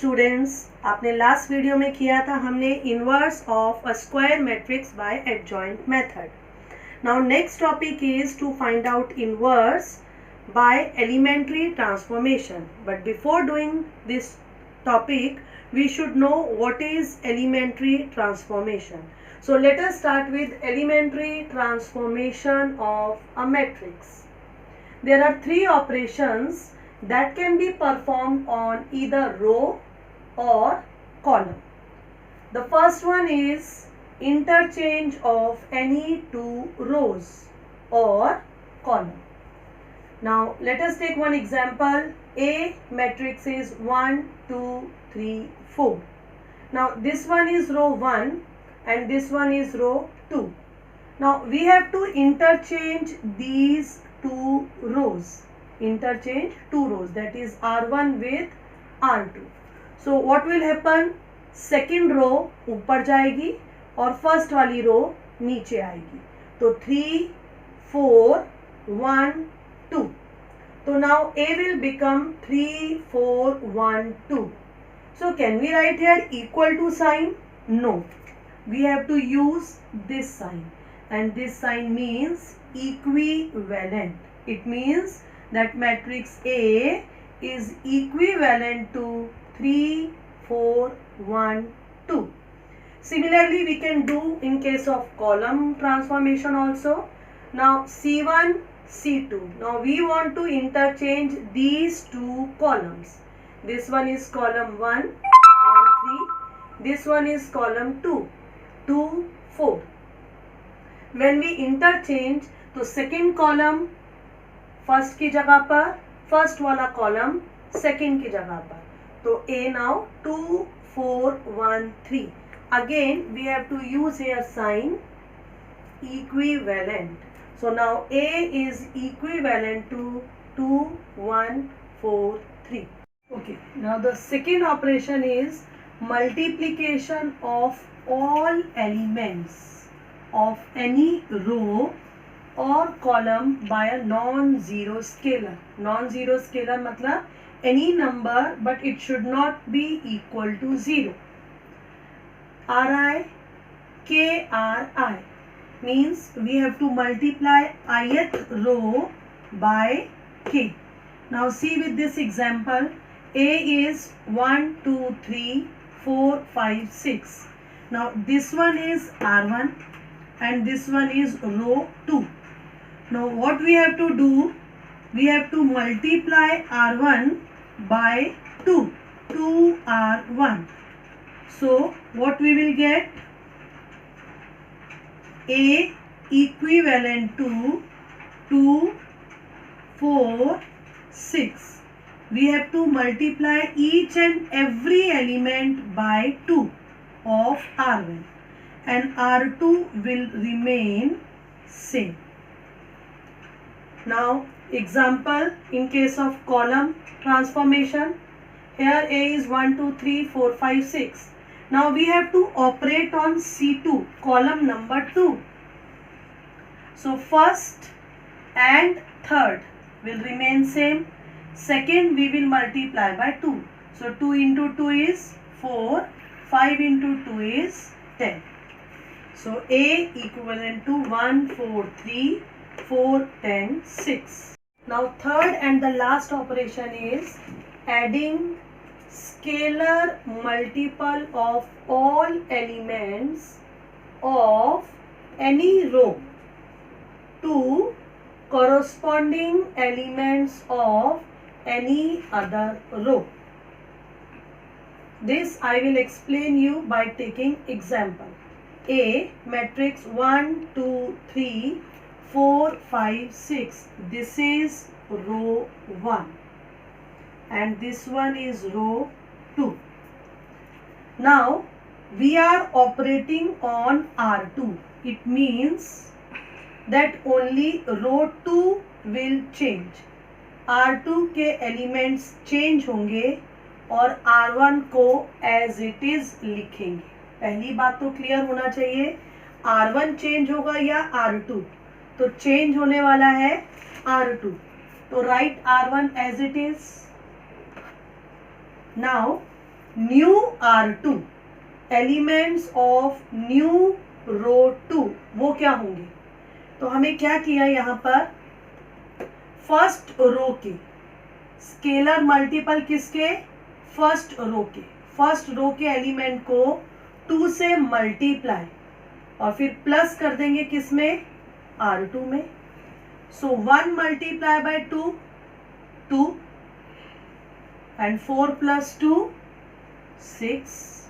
Students, आपने last video में किया था हमने inverse of a square matrix by adjoint method. Now next topic is to find out inverse by elementary transformation. But before doing this topic, we should know what is elementary transformation. So let us start with elementary transformation of a matrix. There are three operations that can be performed on either row or column. The first one is interchange of any two rows or column. Now let us take one example. A matrix is 1, 2, 3, 4. Now this one is row 1 and this one is row 2. Now we have to interchange these two rows. Interchange two rows, that is R1 with R2. So what will happen? Second row ऊपर जाएगी और first वाली row नीचे आएगी. तो 3, 4, 1, 2. So now A will become 3, 4, 1, 2. So can we write here equal to sign? No. We have to use this sign, and this sign means equivalent. It means that matrix A is equivalent to 3, 4, 1, 2. Similarly, we can do in case of column transformation also. Now C1, C2. Now we want to interchange these two columns. This one is column 1, 1, 3. This one is column 2, 2, 4. When we interchange, तो second column first की जगह पर, first वाला column second की जगह पर. तो A now 2, 4, 1, 3. Again we have to use here sign equivalent. So now A is equivalent to 2, 1, 4, 3. Okay. Now the second operation is multiplication of all elements of any row or column by a non-zero scalar. Non-zero scalar मतलब any number but it should not be equal to 0. Ri, Kri means we have to multiply ith row by k. Now see with this example, A is 1, 2, 3, 4, 5, 6. Now this one is R1 and this one is row 2. Now what we have to do? We have to multiply R1 by 2. 2R1. So what we will get? A equivalent to 2, 4, 6. We have to multiply each and every element by 2 of R1 and R2 will remain same. Now example in case of column transformation. Here A is 1, 2, 3, 4, 5, 6. Now we have to operate on C2, column number 2. So first and third will remain same. Second we will multiply by 2. So 2 into 2 is 4. 5 into 2 is 10. So A equivalent to 1, 4, 3, 4, 10, 6. Now third and the last operation is adding scalar multiple of all elements of any row to corresponding elements of any other row. This I will explain you by taking example. A matrix 1, 2, 3, 4, 5, 6. This is row 1. And this one is row 2. Now we are operating on R2. It means that only row 2 will change. R2 के elements change होंगे और R1 को as it is लिखेंगे. पहली बात तो clear होना चाहिए, R1 चेंज होगा या R2. तो चेंज होने वाला है R2. तो write R1 as it is. Now new R2, elements of new row 2 वो क्या होंगे? तो हमें क्या किया यहाँ पर, फर्स्ट रो के स्केलर मल्टीपल किसके, फर्स्ट रो के एलिमेंट को 2 से मल्टीप्लाई और फिर प्लस कर देंगे किसमें, R2 में. सो 1 multiply by 2, 2 and 4 plus 2, 6.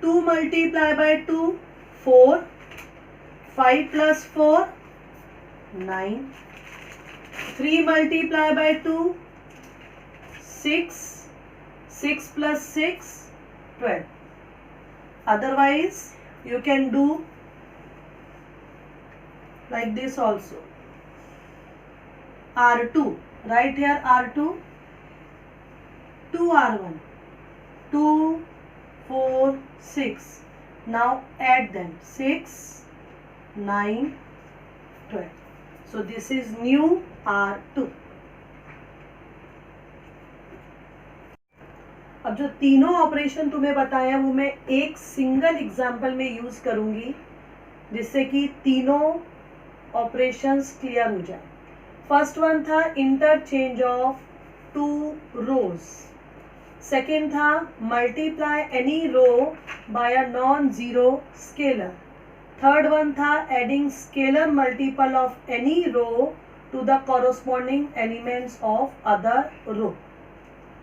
2 multiply by 2, 4. 5 plus 4, 9. 3 multiply by 2, 6. 6 plus 6, 12. Otherwise, you can do like this also. R2, right here R2. 2R1, 2, 4, 6. Now add them, 6, 9, 12. So this is new R2. अब जो तीनों operation तुम्हें बताया वो मैं एक single example में use करूंगी जिससे कि तीनों ऑपरेशंस क्लियर हो जाए. फर्स्ट वन था इंटरचेंज ऑफ 2 रोज. सेकेंड था multiply any row by a non zero scalar. Third one था adding scalar multiple of any row to the corresponding elements of other row.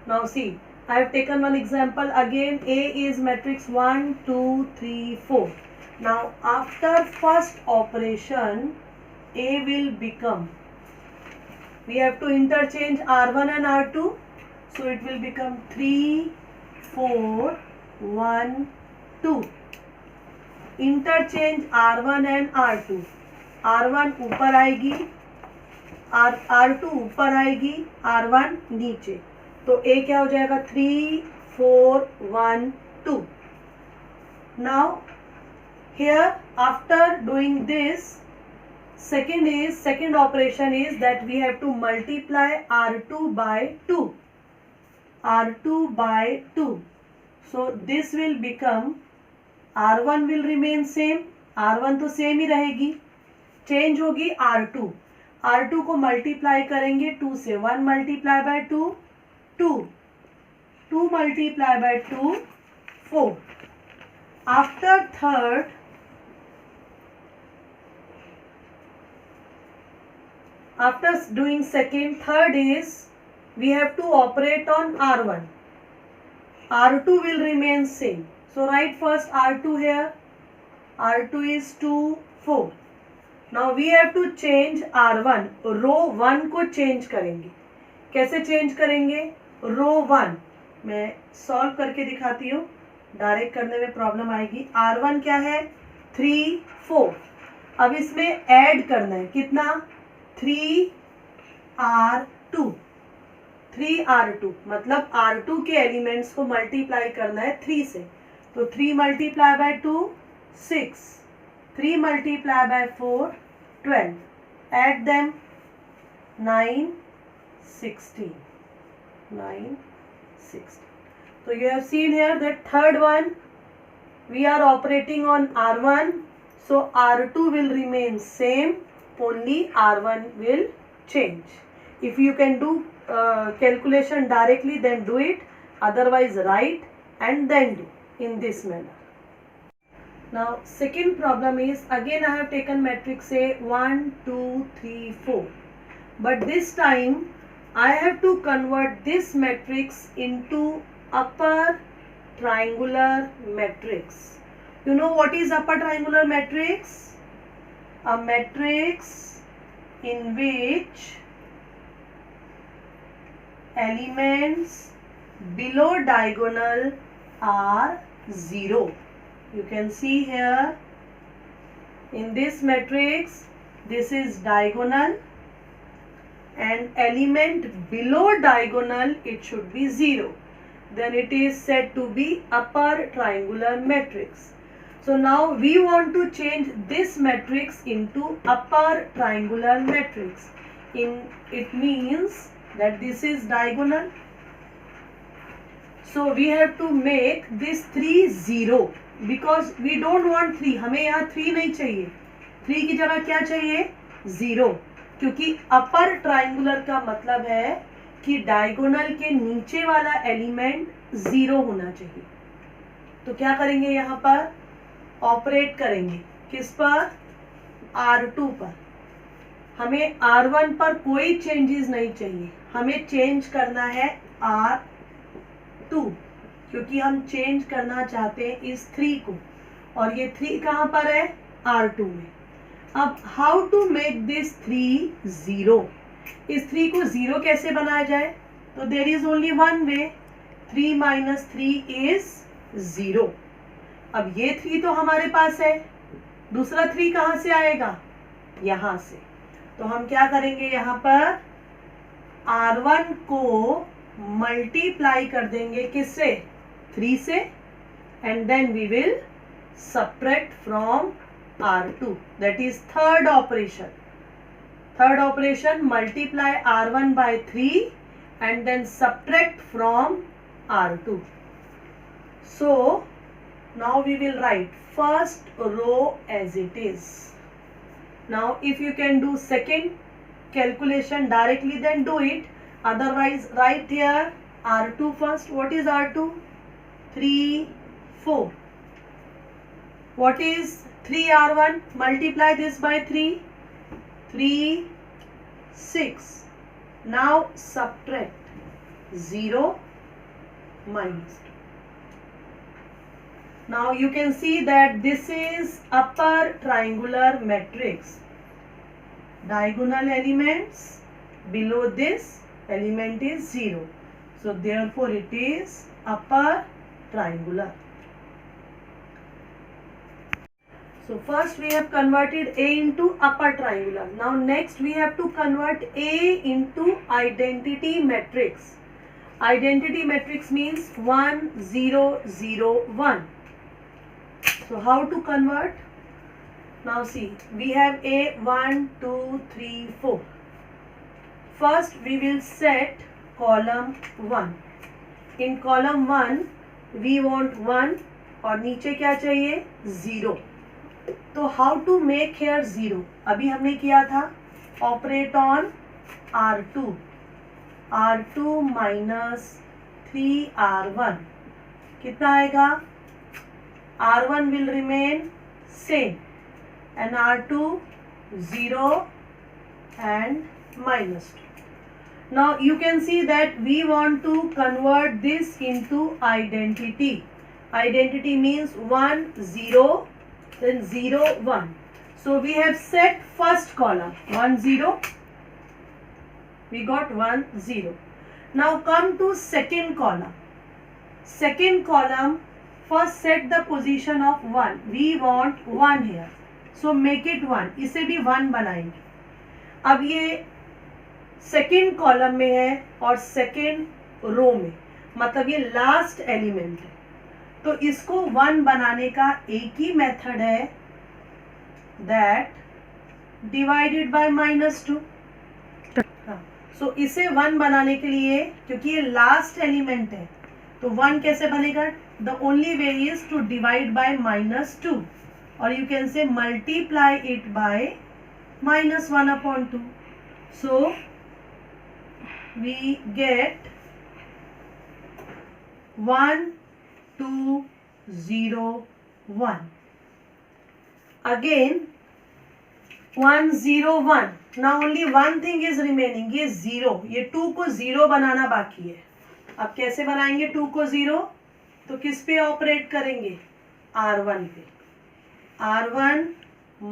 Now see, I have taken one example again. A is matrix 1, 2, 3, 4. Now after first operation, A will become, we have to interchange R1 and R2. So it will become 3, 4, 1, 2. Interchange R1 and R2. R1 ऊपर आएगी, R2 ऊपर आएगी, R1 नीचे. तो A क्या हो जाएगा, 3, 4, 1, 2. Now here after doing this, second operation is that we have to multiply R2 by 2. R2 by 2. So this will become, R1 will remain same, R1 तो सेम ही रहेगी, चेंज होगी R2. R2 को multiply करेंगे 2 से, 1 multiply by 2, 2. 2 multiply by 2, 4. After third, after doing second, third is we have to operate on R1. R2 will remain same. So write first R2 here. R2 is 2, 4. Now we have to change R1. रो 1 को change करेंगे. कैसे change करेंगे? रो 1 मैं solve करके दिखाती हूँ, direct करने में प्रॉब्लम आएगी. R1 क्या है, 3, 4. अब इसमें ऐड करना है कितना, 3R2. 3R2 मतलब R2 के एलिमेंट्स को मल्टीप्लाई करना है 3 से. तो 3 multiply by 2, 6. 3 multiply by 4, 12. Add them, 9, 16. 9, 16. So you have seen here that third one we are operating on R1. So R2 will remain same, only R1 will change. If you can do calculation directly, then do it. Otherwise write and then do in this manner. Now second problem is, again I have taken matrix A 1, 2, 3, 4. But this time I have to convert this matrix into upper triangular matrix. You know what is upper triangular matrix? A matrix in which elements below diagonal are 0. You can see here in this matrix, this is diagonal, and element below diagonal it should be 0. Then it is said to be upper triangular matrix. So now we want to change this matrix into upper triangular matrix. It means that this is diagonal, So we have to make this 3 0 because we don't want 3. हमें यहाँ 3 नहीं चाहिए. 3 की जगह क्या चाहिए? 0. क्योंकि upper triangular का मतलब है कि डायगोनल के नीचे वाला एलिमेंट 0 होना चाहिए. तो क्या करेंगे यहाँ पर? ऑपरेट करेंगे. किस पर? R2 पर. हमें R1 पर कोई चेंजेस नहीं चाहिए. हमें चेंज करना है R2 क्योंकि हम चेंज करना चाहते हैं इस 3 को. और ये 3 कहाँ पर है? R2 में. अब हाउ टू मेक दिस 3 0? इस 3 को 0 कैसे बनाया जाए? तो there is only one way. 3 minus 3 is 0. अब ये 3 तो हमारे पास है. दूसरा 3 कहाँ से आएगा? यहां से. तो हम क्या करेंगे? यहाँ पर R1 को मल्टीप्लाई कर देंगे किससे? 3 से. And then we will subtract from R2. That is third operation. Third operation, multiply R1 by 3 and then subtract from R2. So now we will write first row as it is. Now if you can do second calculation directly, then do it. Otherwise write here R2 first. What is R2? 3 4. What is 3R1? Multiply this by 3. 3 6. Now subtract 0 minus 2. Now you can see that this is upper triangular matrix. Diagonal elements below this element is 0. So therefore it is upper triangular. So first we have converted A into upper triangular. Now next we have to convert A into identity matrix. Identity matrix means 1 0 0 1. So how to convert? Now see, we have A 1 2 3 4. First we will set column 1. In column 1 we want 1 और नीचे क्या चाहिए? 0. तो how to make hair 0? अभी हमने किया था operate on R2. R2 minus 3R1 कितना आएगा? R1 will remain same and R2 0 and minus 2. Now you can see that we want to convert this into identity. Identity means 1 0 then 0 1. So we have set first column 1 0. We got 1 0. Now come to second column. Second column, first set the position of 1. We want 1 here. So make it 1. इसे भी 1 बनाएंगे. अब ये second column में है और second row में, मतलब ये लास्ट एलिमेंट है. तो इसको 1 बनाने का एक ही मेथड है, दैट डिवाइडेड बाय -2. सो इसे 1 बनाने के लिए, क्योंकि ये लास्ट एलिमेंट है, तो 1 कैसे बनेगा? The only way is to divide by -2 और you can say multiply it by -1/2. So we get 1 2 0 1. Again 1 0 1. Now only one thing is remaining. ये 0, ये 2 को 0 बनाना बाकी है. अब कैसे बनाएंगे 2 को 0? तो किस पे ऑपरेट करेंगे? R1 पे. R1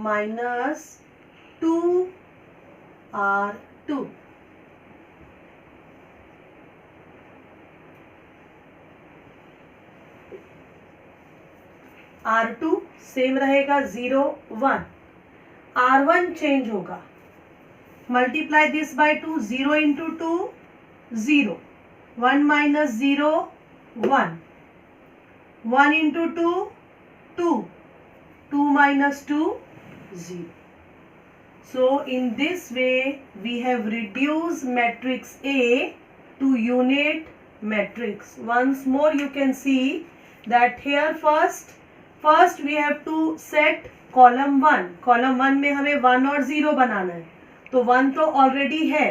minus 2 R2. R2 same रहेगा 0 1. R1 चेंज होगा. Multiply this by 2. 0 into 2 0. 1 minus 0 1. 1 into 2 2. 2 minus 2 0. So in this way we have reduced matrix A to unit matrix. Once more you can see that here first we have to set column 1. column 1 में हमें 1 और 0 बनाना है, तो 1 तो already है,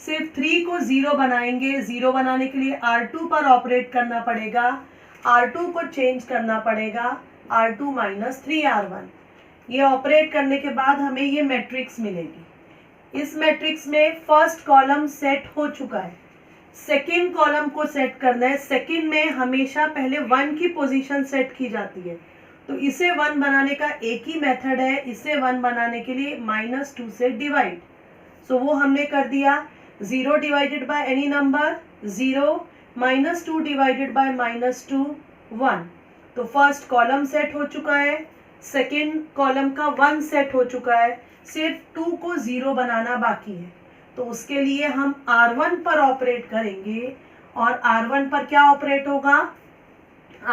सिर्फ 3 को 0 बनाएंगे. 0 बनाने के लिए R2 पर ऑपरेट करना पड़ेगा, R2 को चेंज करना पड़ेगा, R2 माइनस 3R1. ये ऑपरेट करने के बाद हमें ये मैट्रिक्स मिलेगी. इस मैट्रिक्स में फर्स्ट कॉलम सेट हो चुका है, सेकेंड कॉलम को सेट करना है. सेकेंड में हमेशा पहले 1 की पोजीशन सेट की जाती है, तो इसे 1 बनाने का एक ही मेथड है, इसे 1 बनाने के लिए -2 से डिवाइड. सो वो हमने कर दिया. 0 divided by any number 0, -2 divided by -2 1. तो फर्स्ट कॉलम सेट हो चुका है, सेकेंड कॉलम का 1 सेट हो चुका है, सिर्फ 2 को 0 बनाना बाकी है. तो उसके लिए हम R1 पर ऑपरेट करेंगे, और R1 पर क्या ऑपरेट होगा,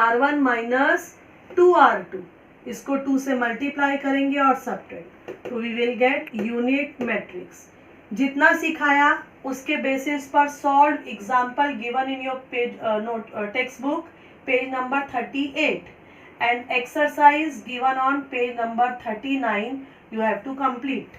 R1 माइनस 2R2. इसको 2 से मल्टीप्लाई करेंगे और सब्ट्रैक्ट, तो we will get unit matrix. जितना सिखाया उसके बेसिस पर solve example given in your page textbook, page number 38, and exercise given on page number 39 you have to complete.